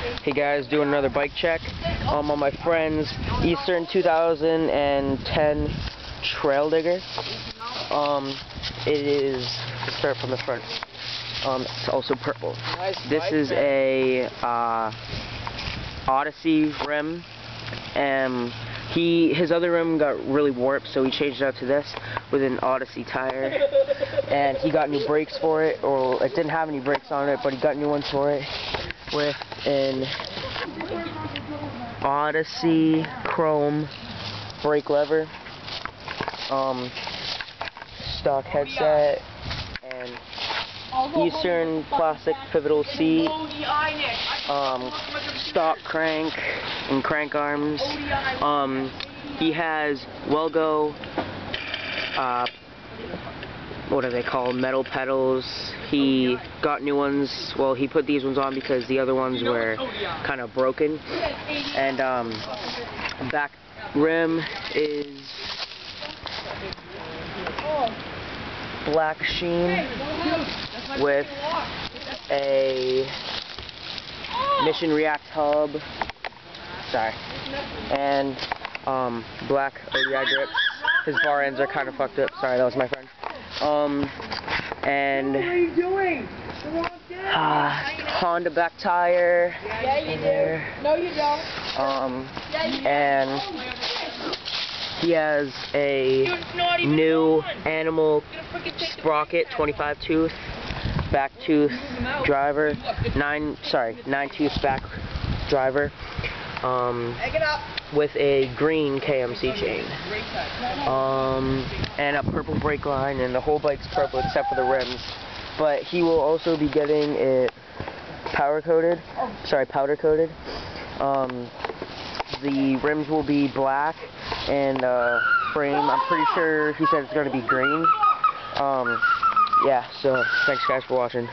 Hey guys, doing another bike check on my friend's Eastern 2010 TrailDigger. It is, let's start from the front. It's also purple. This is a Odyssey rim, and his other rim got really warped, so he changed it out to this with an Odyssey tire. And he got new brakes for it, or it didn't have any brakes on it, but he got new ones for it with an Odyssey chrome brake lever, stock headset, and Eastern plastic pivotal seat, stock crank and crank arms. He has Welgo, what are they called, metal pedals. He got new ones. Well, he put these ones on because the other ones were kind of broken. And back rim is black sheen with a Mission React hub. Sorry. And black ODI grips. His bar ends are kind of fucked up. Sorry, that was my friend. And what are you doing? Honda back tire. Yeah, you do. No, you don't. And he has a new animal sprocket, 25 tooth, back tooth driver, 9 tooth back driver, with a green KMC chain, and a purple brake line, and the whole bike's purple except for the rims. But he will also be getting it powder coated. The rims will be black, and frame, I'm pretty sure he said it's going to be green. Yeah, so thanks guys for watching.